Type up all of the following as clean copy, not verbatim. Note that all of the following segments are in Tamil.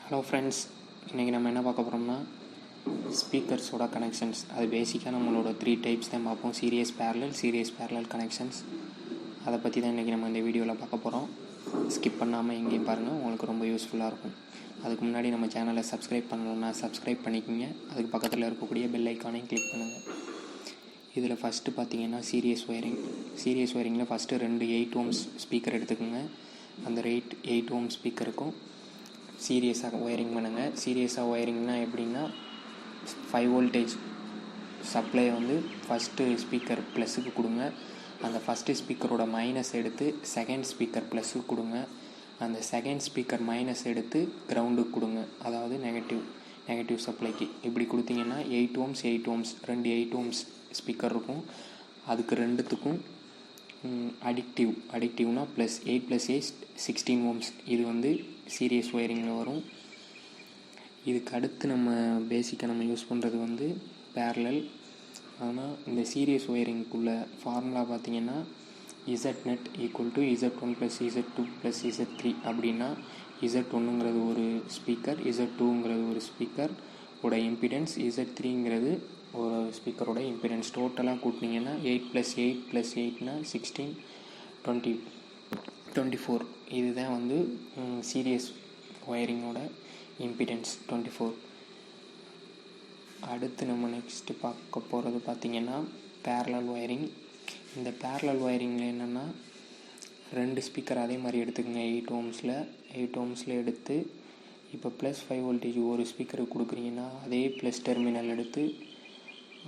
ஹலோ ஃப்ரெண்ட்ஸ், இன்றைக்கி நம்ம என்ன பார்க்க போகிறோம்னா ஸ்பீக்கர்ஸோட கனெக்ஷன்ஸ். அது பேசிக்காக நம்மளோட 3 டைப்ஸ் தான் பார்ப்போம். Series parallel connections. அதை பற்றி தான் இன்றைக்கி நம்ம இந்த வீடியோவில் பார்க்க போகிறோம். ஸ்கிப் பண்ணாமல் எங்கேயும் பாருங்கள், உங்களுக்கு ரொம்ப யூஸ்ஃபுல்லாக இருக்கும். அதுக்கு முன்னாடி நம்ம சேனலை சப்ஸ்கிரைப் பண்ணணும்னா சப்ஸ்கிரைப் பண்ணிக்கோங்க. அதுக்கு பக்கத்தில் இருக்கக்கூடிய பெல் ஐக்கானையும் கிளிக் பண்ணுங்கள். இதில் ஃபஸ்ட்டு பார்த்தீங்கன்னா சீரியஸ் ஒயரிங்கில் ஃபஸ்ட்டு 2 8 ohms ஸ்பீக்கர் எடுத்துக்கோங்க. அந்த 8 ohms ஸ்பீக்கருக்கும் சீரியஸாக ஒயரிங் பண்ணுங்கள். சீரியஸாக ஒயரிங்னால் எப்படின்னா 5 voltage சப்ளை ஃபஸ்ட்டு ஸ்பீக்கர் ப்ளஸுக்கு கொடுங்க. அந்த ஃபஸ்ட்டு ஸ்பீக்கரோட மைனஸ் எடுத்து செகண்ட் ஸ்பீக்கர் ப்ளஸுக்கு கொடுங்க. அந்த செகண்ட் ஸ்பீக்கர் மைனஸ் எடுத்து கிரவுண்டுக்கு கொடுங்க, அதாவது நெகட்டிவ் சப்ளைக்கு. இப்படி கொடுத்தீங்கன்னா 8 ohms 2 8 ohms ஸ்பீக்கர் இருக்கும். அதுக்கு ரெண்டுத்துக்கும் அடிக்டிவ்னா +8 + 8 16 ohms. இது சீரியஸ் ஒயரிங்கில் வரும். இதுக்கு அடுத்து நம்ம பேசிக்காக யூஸ் பண்ணுறது பேரலல். ஆனால் இந்த சீரியஸ் ஒயரிங்குள்ள ஃபார்முலா பார்த்திங்கன்னா Z net = Z1 + Z2 + Z3. அப்படின்னா Z1ங்கிறது ஒரு ஸ்பீக்கர், Z2ங்கிறது ஒரு ஸ்பீக்கர் ஓட இம்பிடன்ஸ், Z3ங்கிறது ஒரு ஸ்பீக்கரோட இம்பிடன்ஸ். டோட்டலாக கூட்டினீங்கன்னா 8 + 8 + 8 16 24. இதுதான் சீரியஸ் ஒயரிங்கோட இம்பிடன்ஸ் 24. அடுத்து நம்ம நெக்ஸ்ட்டு பார்க்க போகிறது பார்த்திங்கன்னா பேரலல் ஒயரிங். இந்த பேரலல் ஒயரிங்கில் என்னென்னா 2 ஸ்பீக்கர் அதே மாதிரி எடுத்துக்கோங்க. 8 ohmஸில் எடுத்து இப்போ +5 voltage ஒரு ஸ்பீக்கருக்கு கொடுக்குறீங்கன்னா அதே ப்ளஸ் டெர்மினல் எடுத்து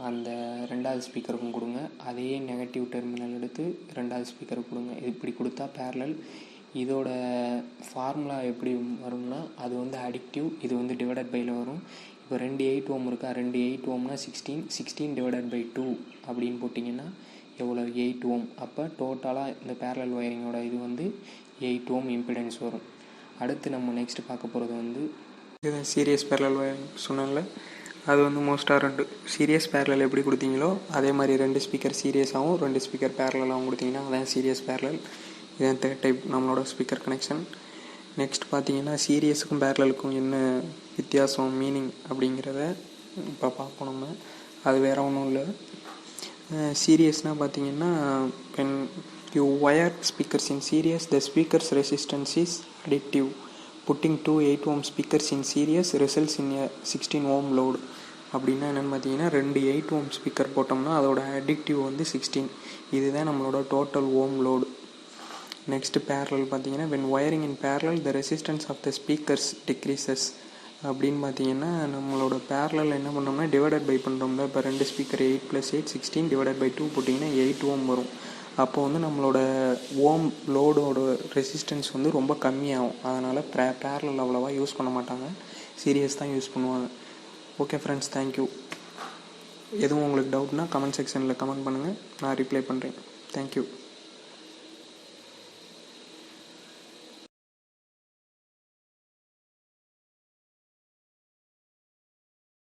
அந்த ரெண்டாவது ஸ்பீக்கருக்கும் கொடுங்க. அதே நெகட்டிவ் டெர்மினல் எடுத்து ரெண்டாவது ஸ்பீக்கருக்கு கொடுங்க. இப்படி கொடுத்தா பேரலல். இதோட ஃபார்முலா எப்படி வரும்னா அது அடிக்டிவ், இது டிவைடட் பையில் வரும். இப்போ 2 8 ohm இருக்கா, 2 8 ohmனா 16 / 2 அப்படின்னு போட்டிங்கன்னா எவ்வளோ 8 ohm. அப்போ டோட்டலாக இந்த பேரலல் ஒயரிங்கோட இது 8 ohm இம்பிடன்ஸ் வரும். அடுத்து நம்ம நெக்ஸ்ட் பார்க்க போகிறது இதுதான் சீரியஸ் பேரலல் ஒயரிங் சொன்னால. அது மோஸ்ட்டாக 2 சீரியஸ் பேரலல் எப்படி கொடுத்தீங்களோ அதே மாதிரி 2 ஸ்பீக்கர் சீரியஸாகவும் 2 ஸ்பீக்கர் பேரலாகவும் கொடுத்தீங்கன்னா அதான் சீரியஸ் பேரலல். இதான் 3rd டைப் நம்மளோட ஸ்பீக்கர் கனெக்ஷன். நெக்ஸ்ட் பார்த்தீங்கன்னா சீரியஸுக்கும் பேரலலுக்கும் என்ன வித்தியாசம், மீனிங் அப்படிங்கிறத இப்போ பார்ப்போம் நம்ம. அது வேறு ஒன்றும் இல்லை. சீரியஸ்னால் பார்த்தீங்கன்னா when you wire speakers in series, the speaker's resistance is additive. Putting 2 8 ohm speakers in series results in a 16 ohm load. அப்படின்னா என்னென்னு பார்த்தீங்கன்னா 2 8 ohm ஸ்பீக்கர் போட்டோம்னா அதோட அடிக்டிவ் 16. இதுதான் நம்மளோட டோட்டல் ஓம் லோடு. நெக்ஸ்ட்டு பேரலல் பார்த்தீங்கன்னா when wiring in parallel the resistance of the speakers decreases. அப்படின்னு பார்த்தீங்கன்னா நம்மளோட பேரலல் என்ன பண்ணோம்னா டிவைடட் பை பண்ணுறோம்ல. இப்போ 2 ஸ்பீக்கர் 8 + 8 16 / 2 போட்டிங்கன்னா 8 ohm வரும். அப்போ நம்மளோட ஓம் லோடோட ரெசிஸ்டன்ஸ் ரொம்ப கம்மியாகும். அதனால் பேரலல் அவ்வளோவா யூஸ் பண்ண மாட்டாங்க, சீரியஸ் தான் யூஸ் பண்ணுவாங்க. Okay friends, thank you. எதுவும் உங்களுக்கு டவுட்னா கமெண்ட் செக்ஷனில் கமெண்ட் பண்ணுங்கள், நான் ரிப்ளை பண்ணுறேன். தேங்க்யூ.